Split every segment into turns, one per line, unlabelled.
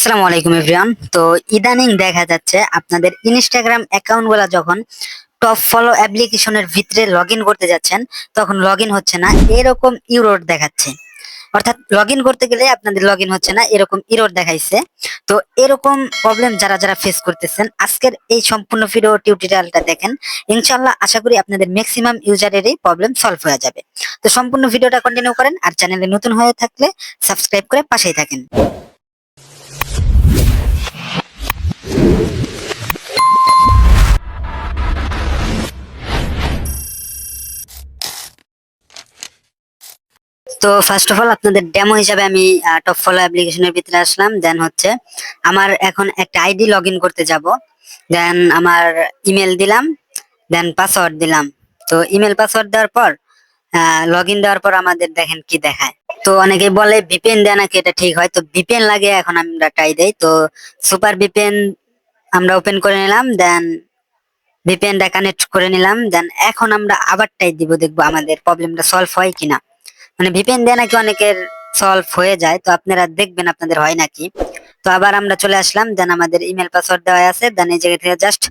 আসসালামু আলাইকুম এভরিওয়ান। তো ইদানিং দেখা যাচ্ছে আপনাদের ইনস্টাগ্রাম অ্যাকাউন্ট গুলা যখন টপ ফলো অ্যাপ্লিকেশনের ভিতরে লগ ইন করতে যাচ্ছেন তখন লগ ইন হচ্ছে না, এরকম ইরর দেখাচ্ছে। অর্থাৎ লগ ইন করতে গেলে আপনাদের লগ ইন হচ্ছে না, এরকম ইরর দেখাইছে। তো এরকম প্রবলেম যারা যারা ফেস করতেছেন আজকের এই সম্পূর্ণ ভিডিও টিউটোরিয়ালটা দেখেন, ইনশাআল্লাহ আশা করি আপনাদের ম্যাক্সিমাম ইউজারেরই প্রবলেম সলভ হয়ে যাবে। তো সম্পূর্ণ ভিডিওটা কন্টিনিউ করেন, আর চ্যানেলে নতুন হয়ে থাকলে সাবস্ক্রাইব করে পাশেই থাকেন। তো ফার্স্ট অফ অল আপনাদের ডেমো হিসাবে আমি টপ ফলো অ্যাপ্লিকেশনের ভিতরে আসলাম। দেন হচ্ছে আমার এখন একটা আইডি লগ ইন করতে যাব। দেন আমার ইমেল দিলাম, দেন পাসওয়ার্ড দিলাম। তো ইমেল পাসওয়ার্ড দেওয়ার পর লগ ইন দেওয়ার পর আমাদের দেখেন কি দেখায়। তো অনেকেই বলে ভিপিএন দেয় নাকি এটা ঠিক হয়, তো ভিপিএন লাগে এখন আমরা ট্রাই দেই। তো সুপার ভিপিএন আমরা ওপেন করে নিলাম, দেন ভিপিএনটা কানেক্ট করে নিলাম। দেন এখন আমরা আবার ট্রাই দিব, দেখবো আমাদের প্রবলেমটা সলভ হয় কিনা। মানে ভিপিএন দিয়ে নাকি অনেকের সলভ হয়ে যায়, তো আপনারা দেখবেন আপনাদের হয় নাকি। তো আবার আমরা চলে আসলাম, দেন আমাদের ইমেল পাসওয়ার্ড দেওয়া আছে, দেন এই জায়গা থেকে জাস্ট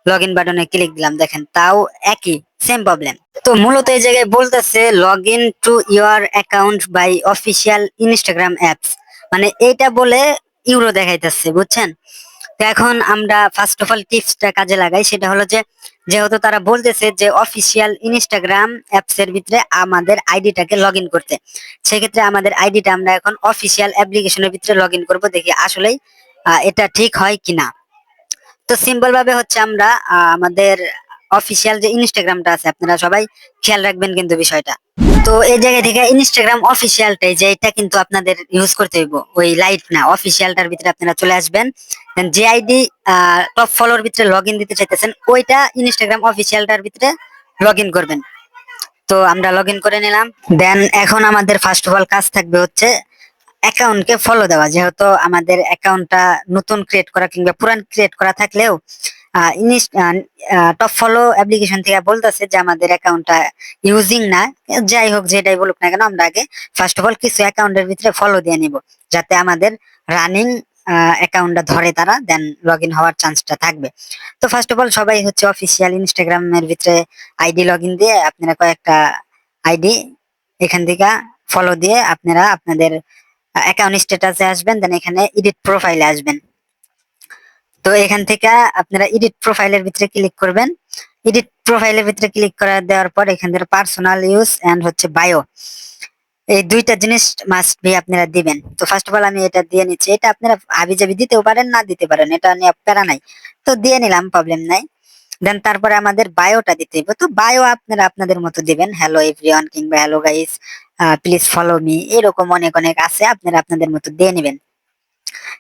লগ ইন বাটনে ক্লিক দিলাম। দেখেন তাও একই সেম প্রবলেম। তো মূলত এই জায়গায় বলতেছে log in to your account by official Instagram apps, মানে এইটা বলে ইউরো দেখাইতেছে, বুঝছেন। তো এখন আমরা ফার্স্ট অফ অল টিপসটা কাজে লাগাই, সেটা হলো যে যেহেতু তারা বলতেছে যে অফিসিয়াল ইনস্টাগ্রাম অ্যাপস এর ভিতরে আমাদের আইডিটাকে লগ ইন করতে, সেক্ষেত্রে আমাদের আইডিটা আমরা এখন অফিসিয়াল অ্যাপ্লিকেশনের ভিতরে লগ ইন করবো, দেখি আসলেই এটা ঠিক হয় কিনা। তো সিম্পল ভাবে হচ্ছে আমরা আমাদের অফিসিয়াল যে ইনস্টাগ্রামটা আছে, আপনারা সবাই খেয়াল রাখবেন কিন্তু বিষয়টা। তো এই জায়গা থেকে ইনস্টাগ্রাম অফিসিয়ালটাই যে এটা কিন্তু আপনাদের ইউজ করতে হইব, ওই লাইট না, অফিসিয়ালটার ভিতরে আপনারা চলে আসবেন। Then যে আইডি টপ ফলোর ভিতরে লগ ইন দিতে চাইতেছেন ওইটা ইনস্টাগ্রাম অফিসিয়ালটার ভিতরে লগ ইন করবেন। তো আমরা লগ ইন করে নিলাম। দেন এখন আমাদের ফার্স্ট অফ অল কাজ থাকবে হচ্ছে অ্যাকাউন্টকে ফলো দেওয়া। যেহেতু আমাদের অ্যাকাউন্টটা নতুন ক্রিয়েট করা কিংবা পুরান ক্রিয়েট করা থাকলেও টপ ফলো অ্যাপ্লিকেশন থেকে বলতেছে যে আমাদের অ্যাকাউন্টটা ইউজিং না। যাই হোক, যেটাই বলুক না কেন, আমরা আগে ফার্স্ট অফ অল কিছু অ্যাকাউন্টের ভিতরে ফলো দিয়ে নিব, যাতে আমাদের রানিং অ্যাকাউন্টটা ধরে তারা, দেন লগ ইন হওয়ার চান্সটা থাকবে। তো ফার্স্ট অফ অল সবাই হচ্ছে অফিসিয়াল ইনস্টাগ্রামের ভিতরে আইডি লগ ইন দিয়ে আপনারা কয়েকটা আইডি এখান থেকে ফলো দিয়ে আপনারা আপনাদের অ্যাকাউন্ট স্ট্যাটাসে আসবেন, দেন এখানে এডিট প্রোফাইলে আসবেন। তো এখান থেকে আপনারা এডিট প্রোফাইলের ভিতরে ক্লিক করবেন। এডিট প্রোফাইলের ভিতরে ক্লিক করে দেওয়ার পর এখান থেকে পার্সোনাল ইউজ এন্ড হচ্ছে বায়ো, এই দুইটা জিনিস মাস্ট বি আপনারা দিবেন। তো ফার্স্ট অফ অল আমি এটা দিয়ে নিচ্ছি। এটা আপনারা হাবিজাবি দিতেও পারেন, না দিতে পারেন, এটা নিয়ে প্যারা নাই। তো দিয়ে নিলাম, প্রবলেম নাই। দেন তারপরে আমাদের বায়োটা দিতে হবে। তো বায়ো আপনারা আপনাদের মতো দিবেন, হ্যালো এভরিওয়ান কিংবা hello guys, please follow me, এরকম অনেক অনেক আছে, আপনারা আপনাদের মতো দিয়ে নেবেন।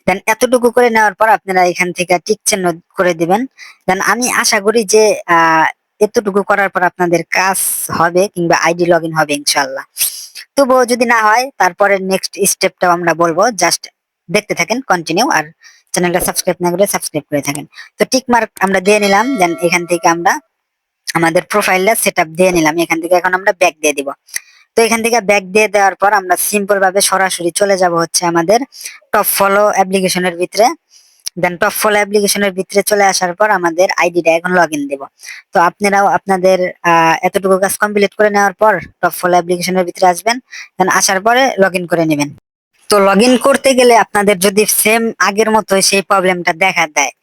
দেন এতটুকু করে নেওয়ার পর আপনারা এখান থেকে টিক চিহ্ন করে দিবেন। দেন আমি আশা করি যে আহ এতটুকু করার পর আপনাদের কাজ হবে কিংবা আইডি লগ ইন হবে ইনশাল্লাহ। তবুও যদি না হয় তারপরে নেক্সট স্টেপটাও আমরা বলবো, জাস্ট দেখতে থাকেন কন্টিনিউ, আর চ্যানেলটা সাবস্ক্রাইব না করে সাবস্ক্রাইব করে থাকেন। তো টিক মার্ক আমরা দিয়ে নিলাম। দেন এখান থেকে আমরা আমাদের প্রোফাইলটা সেট আপ দিয়ে নিলাম। এখান থেকে এখন আমরা ব্যাক দিয়ে দিব। তো এখান থেকে ব্যাক দিয়ে দেওয়ার পর আমরা সিম্পল ভাবে সরাসরি চলে যাব হচ্ছে আমাদের টপ ফলো অ্যাপ্লিকেশনের ভিতরে। দেন টপ ফলো অ্যাপ্লিকেশনের ভিতরে চলে আসার পর আমাদের আইডিটা এখন লগ ইন দেবো। তো আপনারাও আপনাদের এতটুকু কাজ কমপ্লিট করে নেওয়ার পর টপ ফলো অ্যাপ্লিকেশনের ভিতরে আসবেন, দেন আসার পরে লগ ইন করে নেবেন। তো লগ ইন করতে গেলে আপনাদের যদি সেম আগের মতো সেই প্রবলেমটা দেখা দেয়,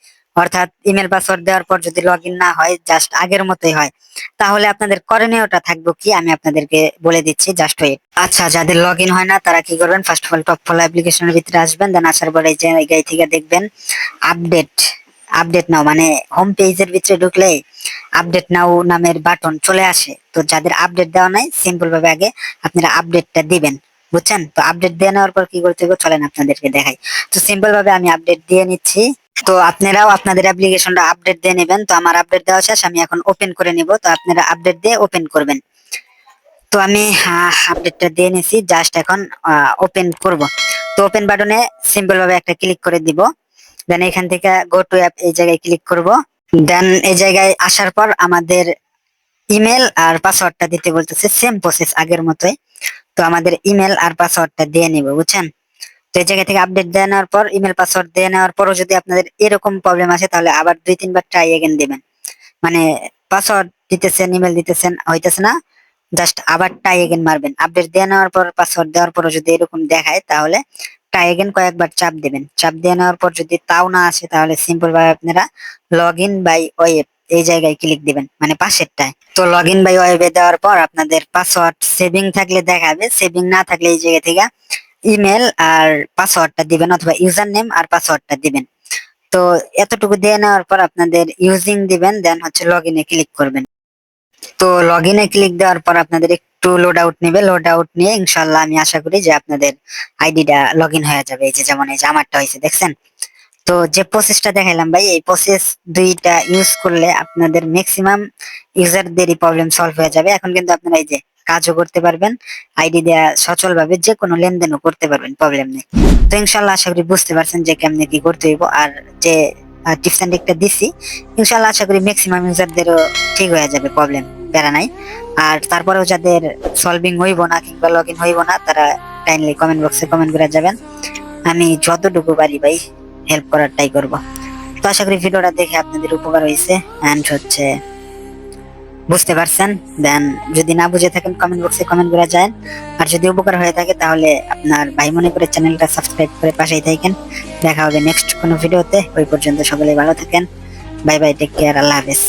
অর্থাৎ ইমেল পাসওয়ার্ড দেওয়ার পর যদি লগ ইন না হয়, জাস্ট আগের মতোই হয়, তাহলে আপনাদের করণীয়টা থাকবে কি আমি আপনাদেরকে বলে দিচ্ছি, জাস্ট ওয়েট। আচ্ছা, যাদের লগ ইন হয় না তারা কি করবেন, first of all top follow অ্যাপ্লিকেশনের ভিতরে আসবেন, দেন আসার পরে এই জায়গায় থেকে দেখবেন আপডেট, আপডেট নাও, মানে হোম পেজের ভিতরে ঢুকলে আপডেট নাও নামের বাটন চলে আসে। তো যাদের আপডেট দেওয়া নাই, সিম্পল ভাবে আগে আপনারা আপডেটটা দিবেন, বুঝছেন। তো আপডেট দিয়ে নেওয়ার পর কি করতে হবে চলেন আপনাদেরকে দেখাই। তো সিম্পল ভাবে আমি আপডেট দিয়ে নিচ্ছি। তো আপনারাও আপনাদের অ্যাপ্লিকেশনটা আপডেট দিয়ে নেবেন। তো আমার আপডেট দেওয়া শেষ, আমি এখন ওপেন করে নিব। তো আপনারা আপডেট দিয়ে ওপেন করবেন। তো আমি আপডেটটা দিয়ে নিছি, জাস্ট এখন ওপেন করব। তো ওপেন বাটনে সিম্পল ভাবে একটা ক্লিক করে দিব। দেন এখান থেকে গো টু অ্যাপ এই জায়গায় ক্লিক করব। দেন এই জায়গায় আসার পর আমাদের ইমেল আর পাসওয়ার্ডটা দিতে বলতেছে, সেম প্রসেস আগের মতোই। তো আমাদের ইমেল আর পাসওয়ার্ডটা দিয়ে নিব, বুঝছেন। তো এই জায়গা থেকে আপডেট দিয়ে নেওয়ার পর ইমেল পাসওয়ার্ড দিয়ে নেওয়ার পরও যদি আপনাদের এরকম প্রবলেম আসে তাহলে আবার 2-3 বার ট্রাই এগেন দিবেন। মানে পাসওয়ার্ড দিতেছেন, ইমেল দিতেছেন, হইতেছে না, জাস্ট আবার ট্রাই এগেন মারবেন। আপডেট দিয়ে নেওয়ার পর পাসওয়ার্ড দেওয়ার পরও যদি এরকম দেখায় তাহলে ট্রাই এগেন কয়েকবার চাপ দিবেন। চাপ দিয়ে নেওয়ার পর যদি তাও না আসে তাহলে সিম্পল ভাবে আপনারা লগ ইন বাই ওয়েব এই জায়গায় ক্লিক দিবেন, মানে পাশেরটায়। তো লগ ইন বাই ওয়েবে দেওয়ার পর আপনাদের পাসওয়ার্ড সেভিং থাকলে দেখাবে, সেভিং না থাকলে এই জায়গা থেকে ইমেল আর পাসওয়ার্ডটা দিবেন অথবা ইউজার নেম আর পাসওয়ার্ডটা দিবেন। তো এতটুকু দিয়ে নেওয়ার পর আপনাদের ইউজিং দিবেন, দেন হচ্ছে লগ ইনে ক্লিক করবেন। তো লগ ইনে ক্লিক দেওয়ার পর আপনাদের একটু লোড আউট নেবে, লোড আউট নিয়ে ইনশাল্লাহ আমি আশা করি যে আপনাদের আইডিটা লগ ইন হয়ে যাবে। এই যে যেমন এই যে আমারটা হয়েছে দেখছেন। তো যে প্রসেসটা দেখাইলাম ভাই, এই প্রসেস দুইটা ইউজ করলে আপনাদের ম্যাক্সিমাম ইউজারদেরই প্রবলেম সলভ হয়ে যাবে। এখন কিন্তু আপনারা এই যে কাজও করতে পারবেন, আইডি দেয়া সচলভাবে যে কোনো লেনদেনও করতে পারবেন, প্রবলেম নেই। তো ইনশাল্লাহ আশা করি বুঝতে পারছেন যে কেমনে কি করতে হইব। আর যে টিপস এন্ড ট্রিকটা দিছি ইনশাল্লাহ আশা করি ম্যাক্সিমাম ইউজারদেরও ঠিক হয়ে যাবে, প্রবলেম প্যারা নাই। আর তারপরেও যাদের সলভিং হইব না কিংবা লগ ইন হইব না তারা কাইন্ডলি কমেন্ট বক্সে কমেন্ট করে যাবেন, আমি যতটুকু পারি ভাই হেল্প করার ট্রাই করবো। তো আশা করি ভিডিওটা দেখে আপনাদের উপকার হয়েছে এন্ড হচ্ছে বুঝতে পারছেন। দেন যদি না বুঝে থাকেন কমেন্ট বক্সে কমেন্ট করে যান। আর যদি উপকার হয়ে থাকে তাহলে আপনার ভাই মনে করে চ্যানেলটা সাবস্ক্রাইব করে পাশেই থাকেন। দেখা হবে নেক্সট কোনো ভিডিওতে, ওই পর্যন্ত সকলেই ভালো থাকেন। বাই বাই, টেক কেয়ার, আল্লাহ হাফেজ।